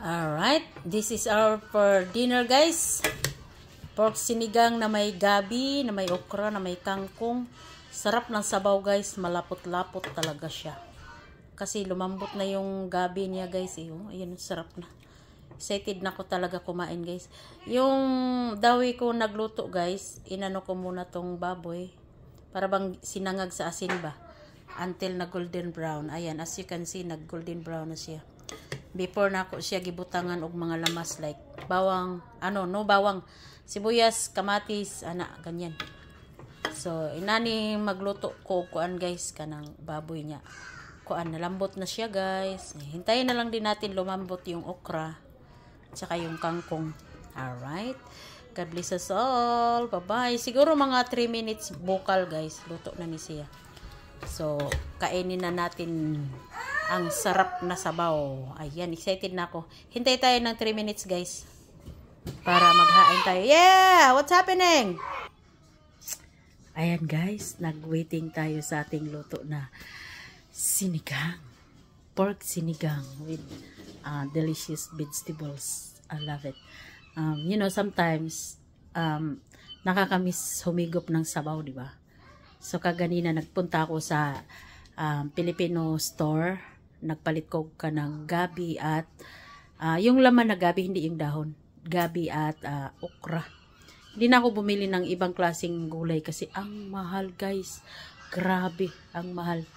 Alright, this is our for dinner guys. Pork sinigang na may gabi, na may okra, na may kangkong. Sarap ng sabaw guys, malapot-lapot talaga siya. Kasi lumambot na yung gabi niya guys. Ayun, sarap na. Excited na ako talaga kumain guys. Yung dawi ko nagluto guys, inano ko muna tong baboy. Para bang sinangag sa asin ba. Until na golden brown. Ayan, as you can see, nag golden brown na siya. Before na ako siya gibutangan og mga lamas like bawang, bawang, sibuyas, kamatis, ganyan. So, inani magluto ko kuan guys, kanang baboy niya. Kuan, nalambot na siya guys. Hintayin na lang din natin lumambot yung okra, tsaka yung kangkong. Alright. God bless us all. Bye-bye. Siguro mga 3 minutes bukal guys. Luto na ni siya. So, kainin na natin ang sarap na sabaw. Ayan, excited na ako. Hintay tayo ng 3 minutes guys. Para maghain tayo. Yeah! What's happening? Ayan guys, nag-waiting tayo sa ating luto na sinigang. Pork sinigang with delicious vegetables. I love it. You know, sometimes nakakamiss humigop ng sabaw, di ba? So kaganina nagpunta ako sa Filipino store. Nagpalit ko ka ng gabi at yung laman na gabi, hindi yung dahon. Gabi at okra. Hindi na ako bumili ng ibang klaseng gulay kasi ang mahal guys. Grabe, ang mahal.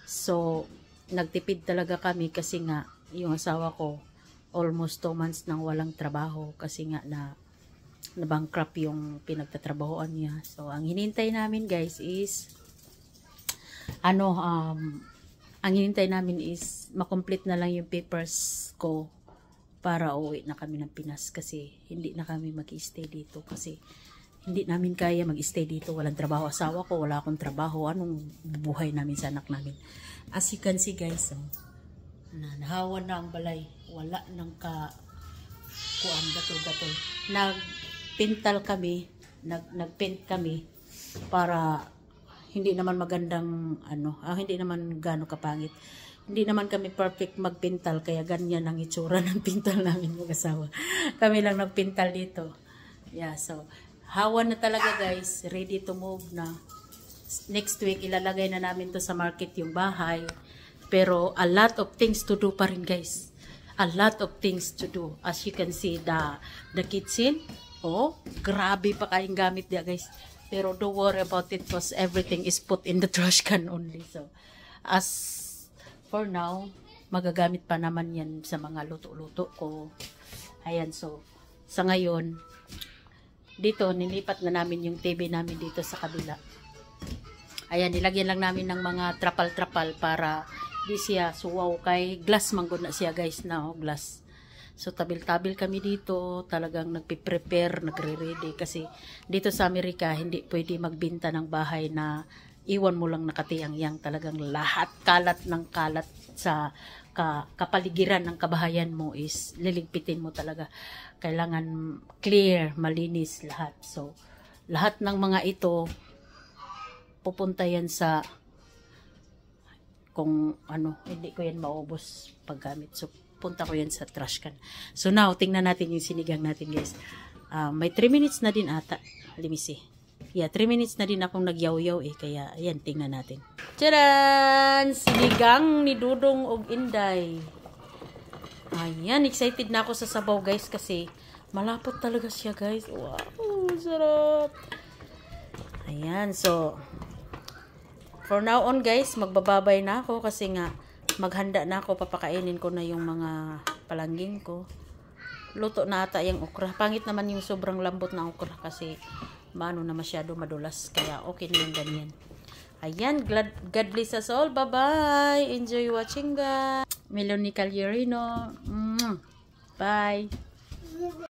So, nagtipid talaga kami kasi nga yung asawa ko almost 2 months nang walang trabaho kasi nga na-bankrupt yung pinagtatrabahoan niya. So, ang hinintay namin guys is ang hinintay namin is makomplete na lang yung papers ko para uwi na kami ng Pinas kasi hindi na kami mag-stay dito kasi hindi namin kaya mag-stay dito. Walang trabaho. Asawa ko, wala akong trabaho. Anong buhay namin sa anak namin? As you can see guys, nahawan na ang balay. Wala nang kuan, gatol-gatol. Nagpintal kami, nagpaint kami para hindi naman magandang hindi naman gaano kapangit. Hindi naman kami perfect magpintal kaya ganyan ang itsura ng pintal namin mag-asawa. Kami lang nagpintal dito. Yeah, so hawan na talaga guys, ready to move na. Next week ilalagay na namin to sa market yung bahay. Pero a lot of things to do pa rin guys. A lot of things to do. As you can see the kitchen, grabe pa kayong gamit dia guys. Pero don't worry about it because everything is put in the trash can only. So, as for now, magagamit pa naman yan sa mga luto-luto ko. Ayan, so, sa ngayon, dito, nilipat na namin yung TV namin dito sa kabila. Ayan, nilagyan lang namin ng mga trapal-trapal para di siya suwaw kay glass manggod na siya guys na glass. So, tabil-tabil kami dito, talagang nagpiprepare, nagre-ready kasi dito sa Amerika, hindi pwede magbenta ng bahay na iwan mo lang nakatiyang-yang. Talagang lahat, kalat ng kalat sa kapaligiran ng kabahayan mo is liligpitin mo talaga. Kailangan clear, malinis lahat. So, lahat ng mga ito, pupunta yan sa kung hindi ko yan maubos paggamit. So, punta ko yan sa trash can. So now, tingnan natin yung sinigang natin guys. May 3 minutes na din ata. Let me see. Yeah, 3 minutes na din akong nagyaw-yaw kaya ayan, tingnan natin. Tcharan! Sinigang ni Dudong og Inday. Ayan, excited na ako sa sabaw guys kasi malapot talaga siya guys. Wow, sarap. Ayan, so for now on guys, magbababay na ako kasi nga maghanda na ako, papakainin ko na yung mga palangging ko. Luto na ata yung okra. Pangit naman yung sobrang lambot na okra kasi na masyado madulas. Kaya okay na yung ganyan. Ayan, God bless us all. Bye-bye. Enjoy watching guys. Melanie Calierino. Bye.